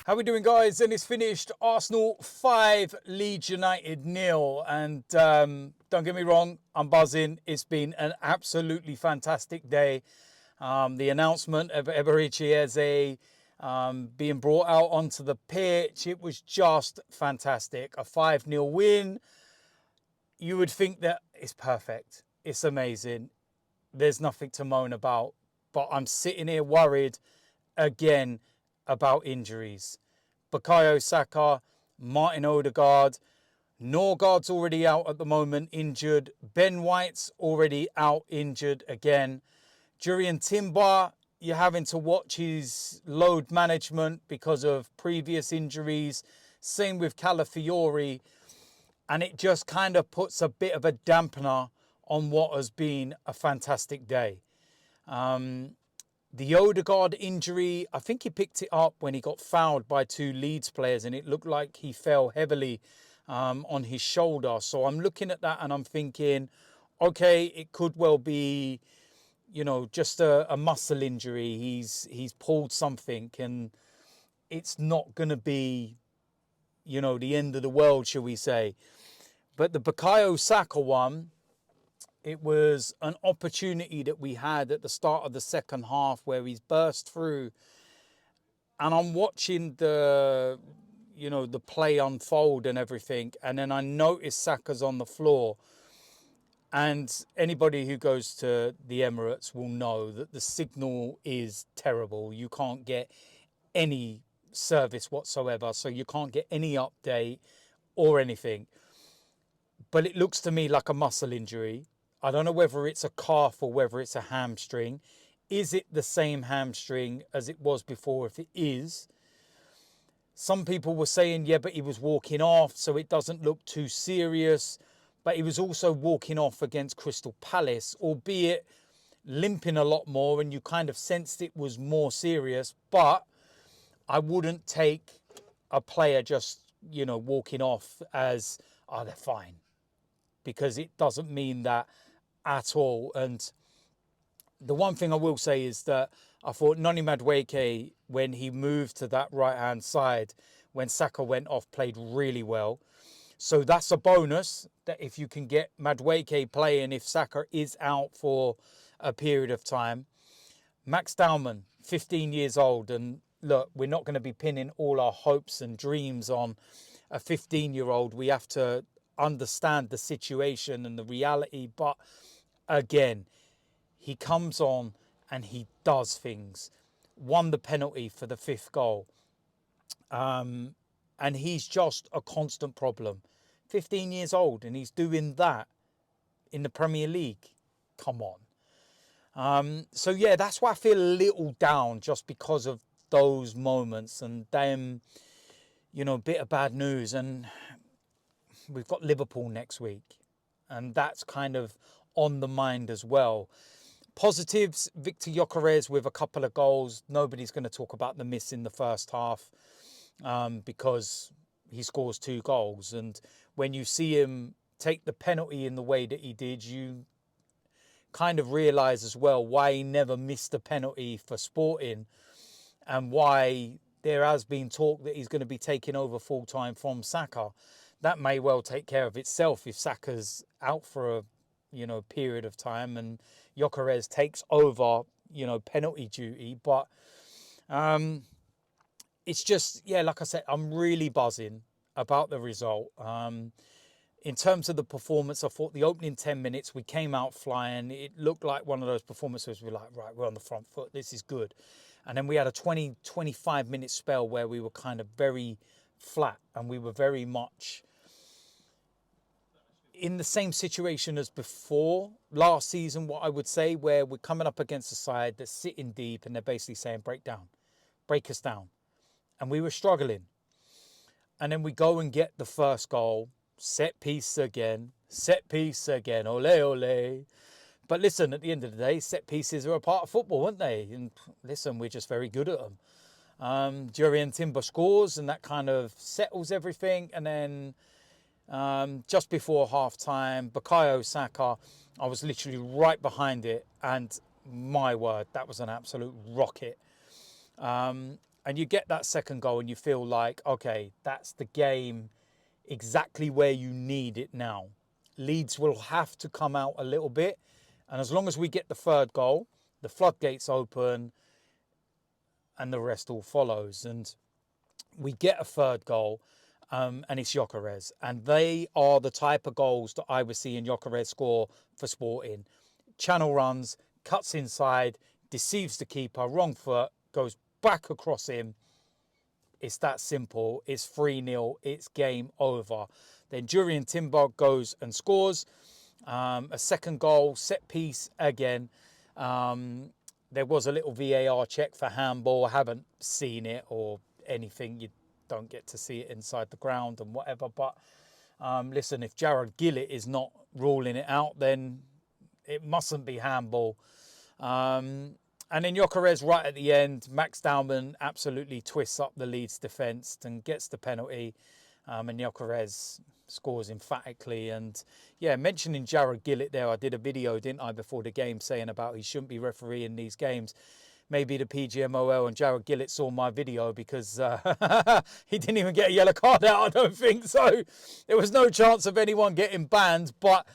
How we doing, guys? And it's finished. Arsenal 5, Leeds United 0. And don't get me wrong, I'm buzzing. It's been an absolutely fantastic day. The announcement of Eberic being brought out onto the pitch, it was just fantastic. A 5-0 win. You would think that it's perfect. It's amazing. There's nothing to moan about. But I'm sitting here worried again about injuries. Bukayo Saka, Martin Odegaard, Norgard's already out at the moment, injured. Ben White's already out, injured again. Jurriën Timber, you're having to watch his load management because of previous injuries. Same with Calafiori. And it just kind of puts a bit of a dampener on what has been a fantastic day. The Odegaard injury, I think he picked it up when he got fouled by 2 Leeds players and it looked like he fell heavily on his shoulder. So I'm looking at that and I'm thinking, okay, it could well be, you know, just a muscle injury. He's pulled something and it's not going to be, you know, the end of the world, shall we say. But the Bukayo Saka one, it was an opportunity that we had at the start of the second half where he's burst through. And I'm watching the play unfold and everything. And then I notice Saka's on the floor. And anybody who goes to the Emirates will know that the signal is terrible. You can't get any service whatsoever. So you can't get any update or anything. But it looks to me like a muscle injury. I don't know whether it's a calf or whether it's a hamstring. Is it the same hamstring as it was before? If it is, some people were saying, yeah, but he was walking off, so it doesn't look too serious. But he was also walking off against Crystal Palace, albeit limping a lot more, and you kind of sensed it was more serious. But I wouldn't take a player just, walking off as, oh, they're fine. Because it doesn't mean that at all. And the one thing I will say is that I thought Noni Madueke, when he moved to that right-hand side, when Saka went off, played really well. So that's a bonus, that if you can get Madueke playing, if Saka is out for a period of time. Max Dowman, 15 years old. And look, we're not going to be pinning all our hopes and dreams on a 15-year-old. We have to understand the situation and the reality, but again, he comes on and he does things. Won the penalty for the 5th goal, and he's just a constant problem. 15 years old and he's doing that in the Premier League. Come on. So yeah, that's why I feel a little down, just because of those moments and them, bit of bad news. And we've got Liverpool next week, and that's kind of on the mind as well. Positives, Victor Gyökeres with a couple of goals. Nobody's going to talk about the miss in the first half because he scores 2 goals. And when you see him take the penalty in the way that he did, you kind of realise as well why he never missed a penalty for Sporting and why there has been talk that he's going to be taking over full-time from Saka. That may well take care of itself if Saka's out for a, period of time and Gyökeres takes over, penalty duty. But it's just, yeah, like I said, I'm really buzzing about the result. In terms of the performance, I thought the opening 10 minutes, we came out flying. It looked like one of those performances we're like, right, we're on the front foot. This is good. And then we had a 25 minute spell where we were kind of very flat and we were very much in the same situation as before last season, what I would say, where we're coming up against a side that's sitting deep and they're basically saying, break us down. And we were struggling. And then we go and get the first goal, set piece again, ole, ole. But listen, at the end of the day, set pieces are a part of football, aren't they? And listen, we're just very good at them. Jurriën Timber scores and that kind of settles everything. And then just before half-time, Bukayo Saka, I was literally right behind it. And my word, that was an absolute rocket. And you get that second goal and you feel like, okay, that's the game exactly where you need it now. Leeds will have to come out a little bit. And as long as we get the third goal, the floodgates open and the rest all follows. And we get a third goal, and it's Gyökeres. And they are the type of goals that I was seeing Gyökeres score for Sporting. Channel runs, cuts inside, deceives the keeper, wrong foot, goes back across him. It's that simple. It's 3-0. It's game over. Then Jurriën Timber goes and scores. A second goal, set piece again. There was a little VAR check for handball. I haven't seen it or anything. You don't get to see it inside the ground and whatever. But listen, if Jared Gillett is not ruling it out, then it mustn't be handball. And then Gyökeres right at the end, Max Dowman absolutely twists up the Leeds defence and gets the penalty. And Gyökeres scores emphatically. And yeah, mentioning Jared Gillett there, I did a video, didn't I, before the game saying about he shouldn't be refereeing these games. Maybe the PGMOL and Jared Gillett saw my video because he didn't even get a yellow card out, I don't think. So there was no chance of anyone getting banned. But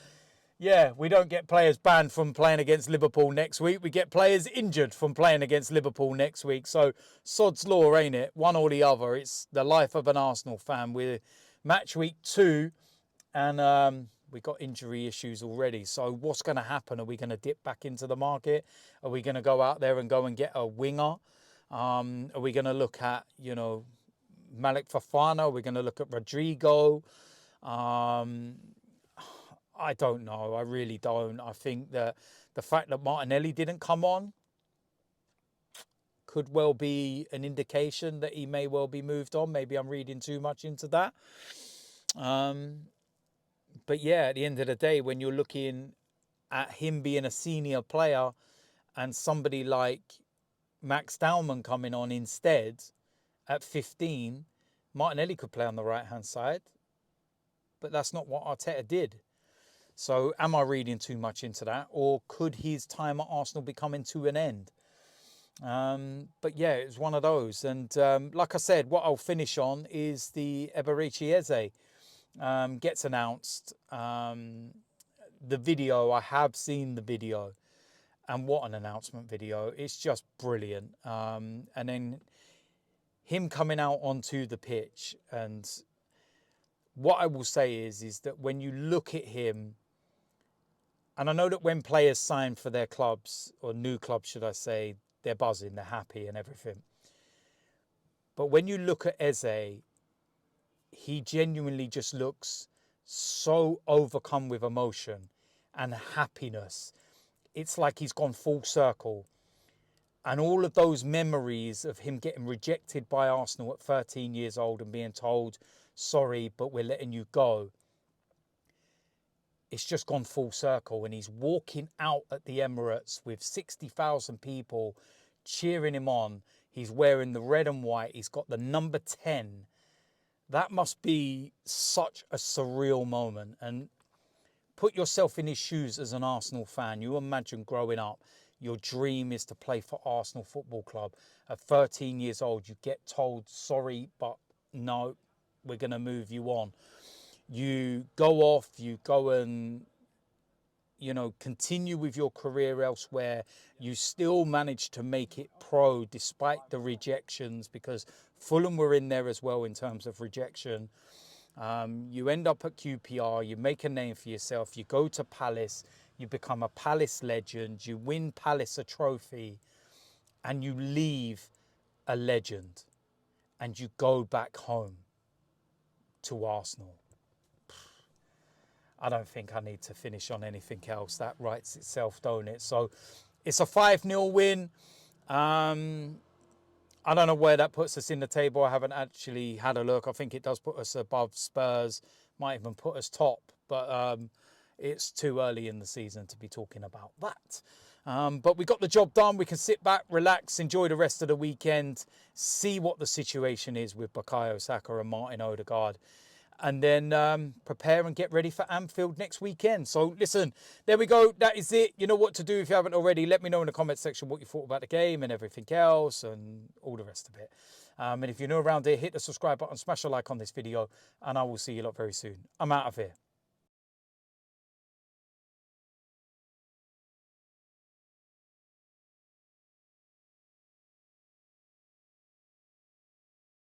yeah, we don't get players banned from playing against Liverpool next week. We get players injured from playing against Liverpool next week. So sod's law, ain't it? One or the other. It's the life of an Arsenal fan. We're match week 2 and we got injury issues already. So what's going to happen? Are we going to dip back into the market? Are we going to go out there and go and get a winger? Are we going to look at, Malik Fofana? Are we going to look at Rodrigo? I don't know. I really don't. I think that the fact that Martinelli didn't come on could well be an indication that he may well be moved on. Maybe I'm reading too much into that. But yeah, at the end of the day, when you're looking at him being a senior player and somebody like Max Dowman coming on instead at 15, Martinelli could play on the right-hand side. But that's not what Arteta did. So am I reading too much into that? Or could his time at Arsenal be coming to an end? But yeah, it was one of those. And like I said, what I'll finish on is the Eberic Eze gets announced. The video, I have seen the video. And what an announcement video. It's just brilliant. And then him coming out onto the pitch. And what I will say is that when you look at him, and I know that when players sign for their clubs, or new clubs, should I say, they're buzzing, they're happy and everything. But when you look at Eze, he genuinely just looks so overcome with emotion and happiness. It's like he's gone full circle. And all of those memories of him getting rejected by Arsenal at 13 years old and being told, sorry, but we're letting you go. It's just gone full circle, and he's walking out at the Emirates with 60,000 people cheering him on. He's wearing the red and white. He's got the number 10. That must be such a surreal moment. And put yourself in his shoes as an Arsenal fan. You imagine growing up, your dream is to play for Arsenal Football Club. At 13 years old, you get told, sorry, but no, we're going to move you on. You go off, you go and, continue with your career elsewhere. You still manage to make it pro despite the rejections, because Fulham were in there as well in terms of rejection. You end up at QPR, you make a name for yourself, you go to Palace, you become a Palace legend, you win Palace a trophy, and you leave a legend, and you go back home to Arsenal. I don't think I need to finish on anything else. That writes itself, don't it? So it's a 5-0 win. I don't know where that puts us in the table. I haven't actually had a look. I think it does put us above Spurs. Might even put us top. But it's too early in the season to be talking about that. But we got the job done. We can sit back, relax, enjoy the rest of the weekend, see what the situation is with Bukayo Saka and Martin Odegaard. and then prepare and get ready for Anfield next weekend. So listen, there we go. That is it. You know what to do if you haven't already. Let me know in the comment section what you thought about the game and everything else and all the rest of it. And if you're new around here, hit the subscribe button, smash a like on this video, and I will see you lot very soon. I'm out of here.